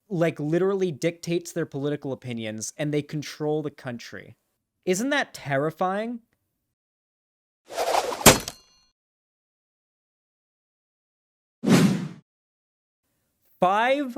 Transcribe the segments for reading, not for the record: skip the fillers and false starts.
like literally dictates their political opinions and they control the country. Isn't that terrifying? Five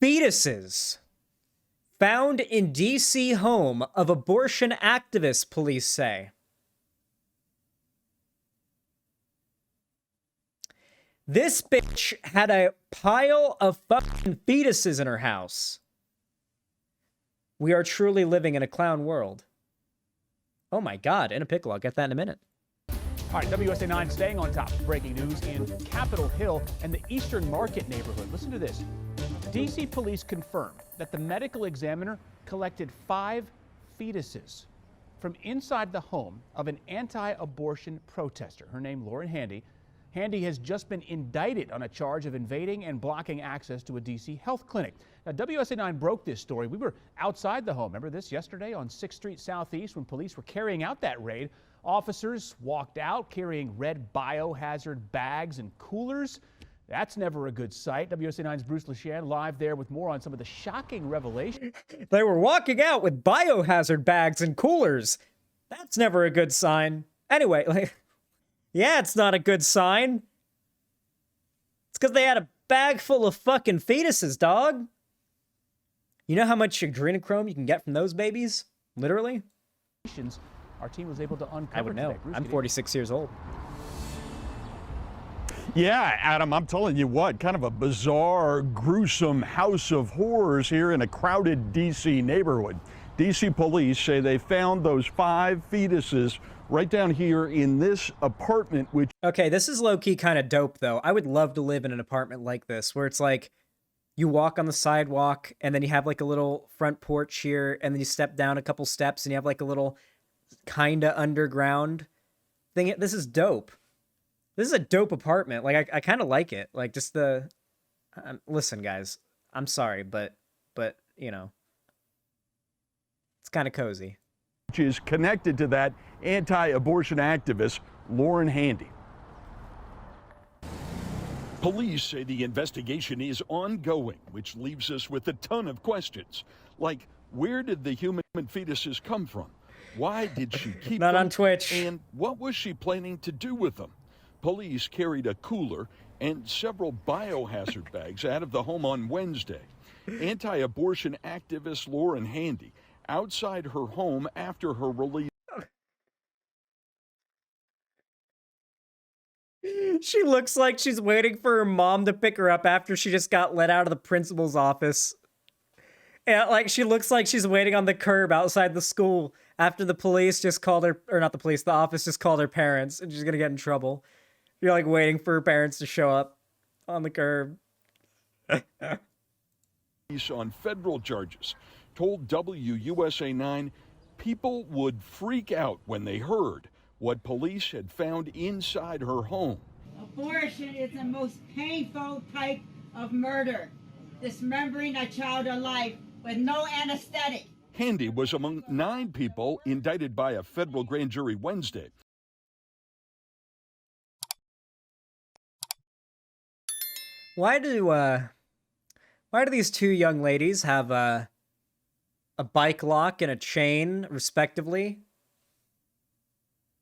fetuses found in DC home of abortion activists, police say. This bitch had a pile of fucking fetuses in her house. We are truly living in a clown world. Oh my God, in a pickle. I'll get that in a minute. All right, WSA 9 staying on top. Breaking news in Capitol Hill and the Eastern Market neighborhood. Listen to this. DC police confirmed that the medical examiner collected 5 fetuses from inside the home of an anti-abortion protester. Her name, Lauren Handy. Handy has just been indicted on a charge of invading and blocking access to a DC health clinic. Now, WSA 9 broke this story. We were outside the home. Remember this yesterday on 6th Street Southeast when police were carrying out that raid. Officers walked out carrying red biohazard bags and coolers. That's never a good sight. WSA 9's Bruce LeShan live there with more on some of the shocking revelations. They were walking out with biohazard bags and coolers. That's never a good sign. Anyway, like, yeah, it's not a good sign. It's because they had a bag full of fucking fetuses, dog. You know how much adrenochrome you can get from those babies? Literally. Our team was able to uncover. I would know. Today. Bruce, I'm 46 years old. Yeah, Adam, I'm telling you what, kind of a bizarre, gruesome house of horrors here in a crowded D.C. neighborhood. D.C. police say they found those 5 fetuses right down here in this apartment, which... Okay, this is low-key kind of dope, though. I would love to live in an apartment like this, where it's like, you walk on the sidewalk, and then you have like a little front porch here, and then you step down a couple steps, and you have like a little kinda underground thing. This is dope. This is a dope apartment. Like, I kind of like it. Like, just the... listen, guys. I'm sorry, but, you know. It's kind of cozy. Which is connected to that anti-abortion activist, Lauren Handy. Police say the investigation is ongoing, which leaves us with a ton of questions. Like, where did the human fetuses come from? Why did she keep Not them? on Twitch. And what was she planning to do with them? Police carried a cooler and several biohazard bags out of the home on Wednesday. Anti-abortion activist Lauren Handy outside her home after her release. She looks like she's waiting for her mom to pick her up after she just got let out of the principal's office. Yeah, like she looks like she's waiting on the curb outside the school after the police just called her, or not the police, the office just called her parents, and she's gonna get in trouble. You're like waiting for her parents to show up on the curb. On federal charges, told WUSA 9 people would freak out when they heard what police had found inside her home. Abortion is the most painful type of murder, dismembering a child alive with no anesthetic. Handy was among 9 people indicted by a federal grand jury Wednesday. Why do these 2 young ladies have a bike lock and a chain, respectively?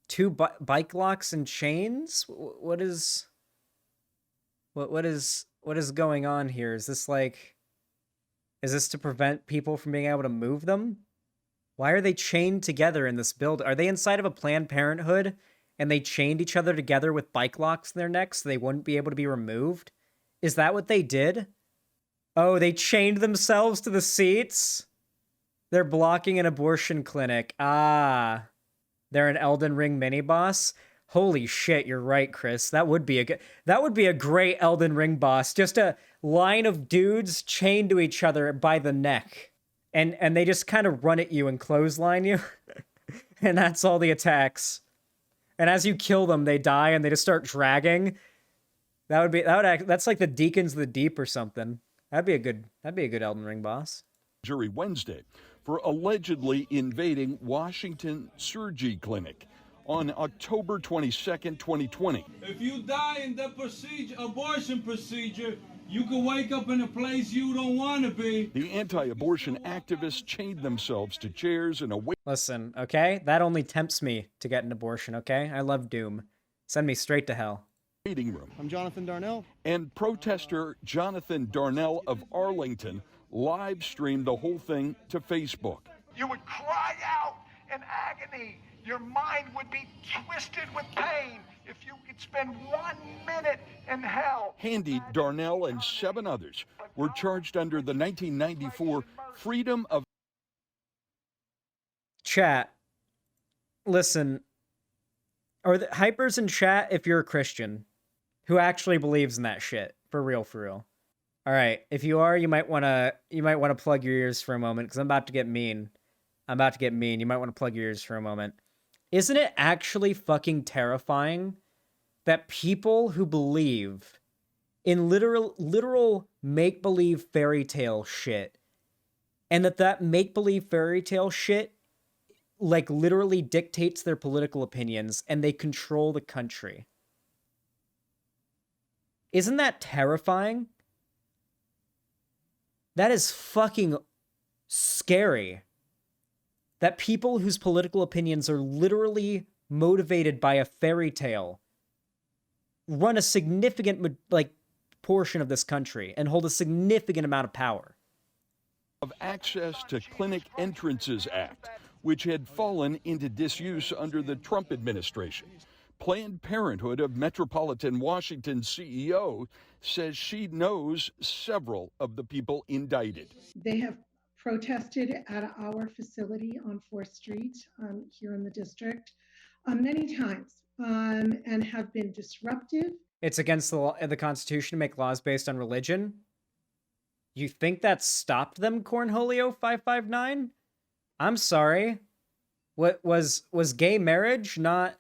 2 bike locks and chains? What is going on here? Is this to prevent people from being able to move them? Why are they chained together in this building? Are they inside of a Planned Parenthood and they chained each other together with bike locks in their necks so they wouldn't be able to be removed? Is that what they did? Oh, they chained themselves to the seats? They're blocking an abortion clinic. Ah, they're an Elden Ring mini-boss? Holy shit, you're right, Chris. That would be a great Elden Ring boss. Just a line of dudes chained to each other by the neck. And they just kind of run at you and clothesline you. And that's all the attacks. And as you kill them, they die and they just start dragging. That's like the Deacons of the Deep or something. That'd be a good Elden Ring boss. Jury Wednesday for allegedly invading Washington Surgery Clinic on October 22nd, 2020. If you die in the abortion procedure, You can wake up in a place you don't want to be. The anti-abortion activists chained themselves to chairs in a Listen, okay? That only tempts me to get an abortion, okay? I love doom. Send me straight to hell. waiting room. I'm Jonathan Darnell. And protester Jonathan Darnell of Arlington live streamed the whole thing to Facebook. You would cry out in agony. Your mind would be twisted with pain if you could spend 1 minute in hell. Handy, Darnell, and 7 others were charged under the 1994 Freedom of Chat. Listen. Are the hypers in chat if you're a Christian who actually believes in that shit? For real, for real. Alright, if you are, you might wanna plug your ears for a moment, because I'm about to get mean. I'm about to get mean. You might want to plug your ears for a moment. Isn't it actually fucking terrifying that people who believe in literal make-believe fairy tale shit, and that make-believe fairy tale shit like literally dictates their political opinions and they control the country? Isn't that terrifying? That is fucking scary. That people whose political opinions are literally motivated by a fairy tale run a significant, portion of this country and hold a significant amount of power. of Access to Clinic Entrances Act, which had fallen into disuse under the Trump administration. Planned Parenthood of Metropolitan Washington CEO says she knows several of the people indicted. They have protested at our facility on 4th Street here in the district many times and have been disruptive. It's against the Constitution to make laws based on religion. You think that stopped them, Cornholio 559? I'm sorry. What was gay marriage not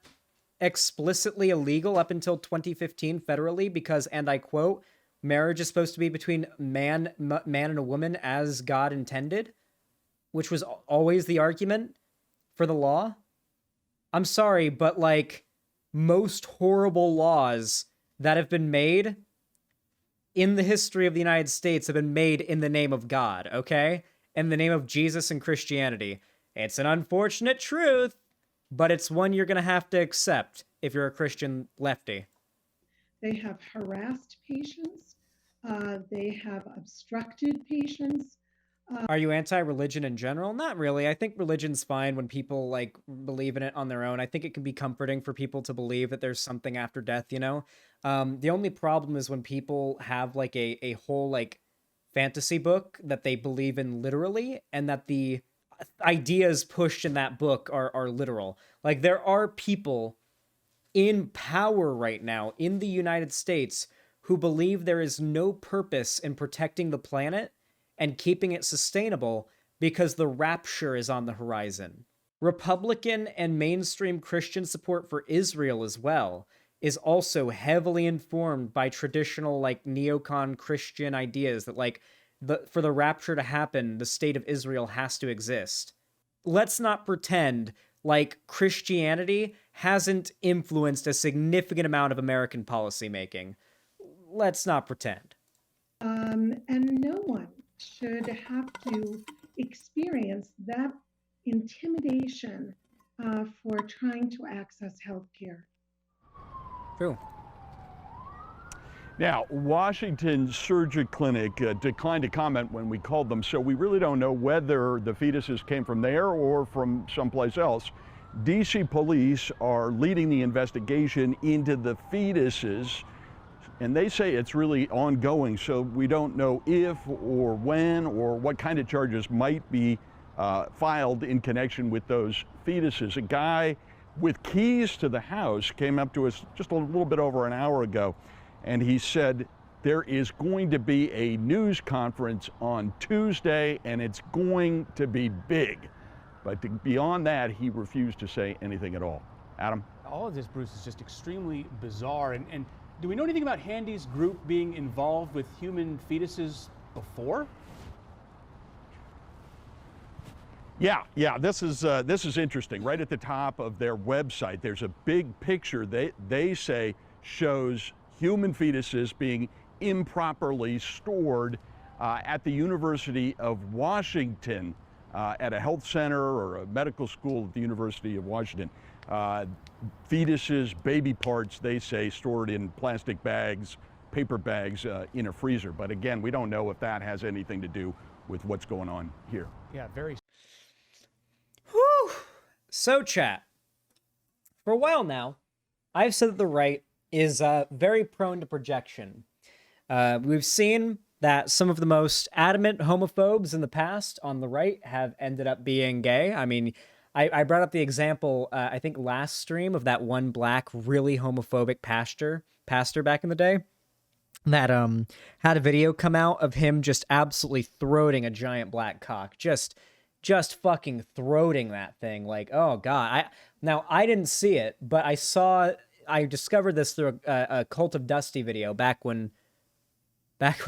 explicitly illegal up until 2015 federally because, and I quote, marriage is supposed to be between man and a woman as God intended, which was always the argument for the law? I'm sorry, but most horrible laws that have been made in the history of the United States have been made in the name of God, okay? In the name of Jesus and Christianity. It's an unfortunate truth, but it's one you're going to have to accept if you're a Christian lefty. They have harassed patients. They have obstructed patients. Are you anti-religion in general? Not really. I think religion's fine when people believe in it on their own. I think it can be comforting for people to believe that there's something after death, you know? The only problem is when people have a whole fantasy book that they believe in literally, and that the ideas pushed in that book are literal. There are people in power right now in the United States who believe there is no purpose in protecting the planet and keeping it sustainable because the rapture is on the horizon. Republican and mainstream Christian support for Israel as well is also heavily informed by traditional neocon Christian ideas that for the rapture to happen, the state of Israel has to exist. Let's not pretend Christianity hasn't influenced a significant amount of American policymaking. Let's not pretend. And no one should have to experience that intimidation for trying to access health care. True. Now, Washington Surgery Clinic declined to comment when we called them, so we really don't know whether the fetuses came from there or from someplace else. DC police are leading the investigation into the fetuses, and they say it's really ongoing, so we don't know if or when or what kind of charges might be filed in connection with those fetuses. A guy with keys to the house came up to us just a little bit over an hour ago, and he said there is going to be a news conference on Tuesday, and it's going to be big. But beyond that, he refused to say anything at all. Adam? All of this, Bruce, is just extremely bizarre. And do we know anything about Handy's group being involved with human fetuses before? Yeah, this is interesting. Right at the top of their website, there's a big picture they say shows human fetuses being improperly stored at the University of Washington, at a health center or a medical school at the University of Washington. Fetuses, baby parts, they say, stored in plastic bags, paper bags in a freezer. But again, we don't know if that has anything to do with what's going on here. Yeah, very. Whew. So, chat. For a while now, I've said that the right is very prone to projection. We've seen that some of the most adamant homophobes in the past on the right have ended up being gay. I mean, I brought up the example, I think last stream, of that one black, really homophobic pastor back in the day that had a video come out of him just absolutely throating a giant black cock. Just fucking throating that thing. Like, oh God. Now, I didn't see it, but I discovered this through a Cult of Dusty video back when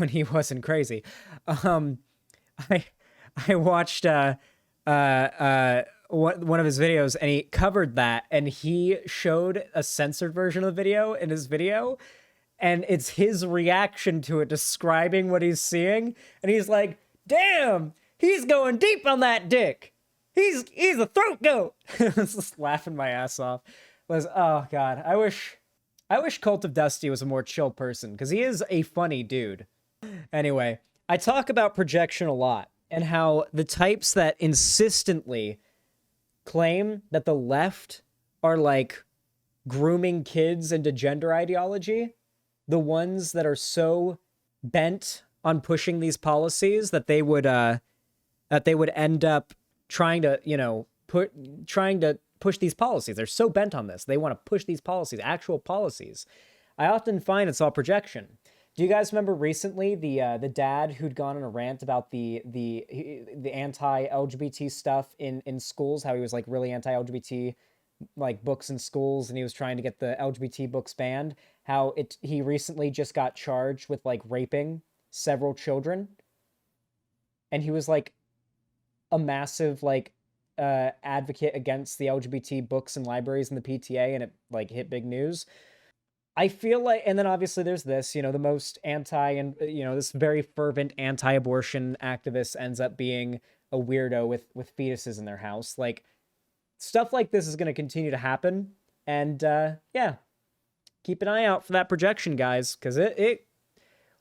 he wasn't crazy. I watched one of his videos, and he covered that, and he showed a censored version of the video in his video, and it's his reaction to it, describing what he's seeing, and he's like, damn, he's going deep on that dick. He's a throat goat. I was just laughing my ass off. Oh God, I wish Cult of Dusty was a more chill person, because he is a funny dude. Anyway, I talk about projection a lot, and how the types that insistently claim that the left are like grooming kids into gender ideology, the ones that are so bent on pushing these policies that they would end up trying to push these policies. They're so bent on this. They want to push these policies, actual policies. I often find it's all projection. Do you guys remember recently the dad who'd gone on a rant about the anti-LGBT stuff in schools, how he was like really anti-LGBT like books in schools, and he was trying to get the LGBT books banned, how he recently just got charged with like raping several children, and he was like a massive like advocate against the LGBT books and libraries in the PTA, and it like hit big news. I feel like, and then obviously there's this, the most and this very fervent anti-abortion activist ends up being a weirdo with fetuses in their house. Like, stuff like this is going to continue to happen. And, yeah, keep an eye out for that projection, guys, because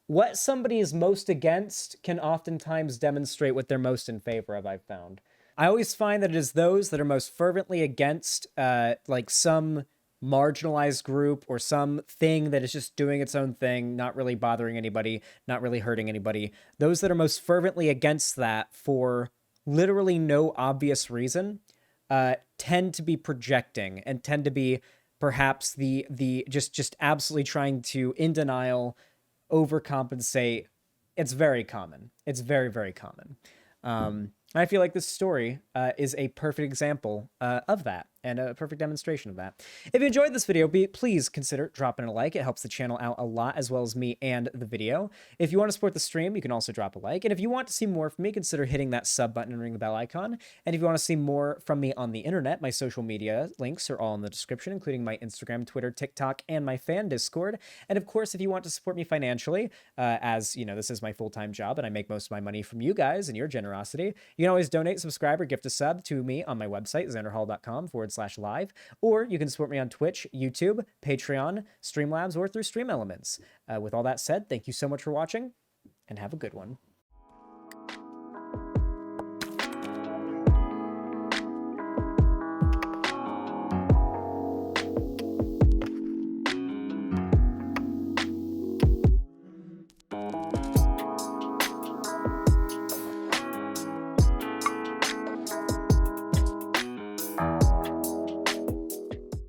what somebody is most against can oftentimes demonstrate what they're most in favor of, I've found. I always find that it is those that are most fervently against, like, some marginalized group or some thing that is just doing its own thing, not really bothering anybody, not really hurting anybody. Those that are most fervently against that for literally no obvious reason tend to be projecting and tend to be perhaps the just absolutely trying to, in denial, overcompensate. It's very common. It's very, very common. I feel like this story is a perfect example of that, and a perfect demonstration of that. If you enjoyed this video, please consider dropping a like. It helps the channel out a lot, as well as me and the video. If you want to support the stream, you can also drop a like. And if you want to see more from me, consider hitting that sub button and ring the bell icon. And if you want to see more from me on the internet, my social media links are all in the description, including my Instagram, Twitter, TikTok, and my fan Discord. And of course, if you want to support me financially, as this is my full-time job and I make most of my money from you guys and your generosity, you can always donate, subscribe, or gift a sub to me on my website, xanderhall.com/live, or you can support me on Twitch, YouTube, Patreon, Streamlabs, or through Stream Elements. With all that said, thank you so much for watching, and have a good one.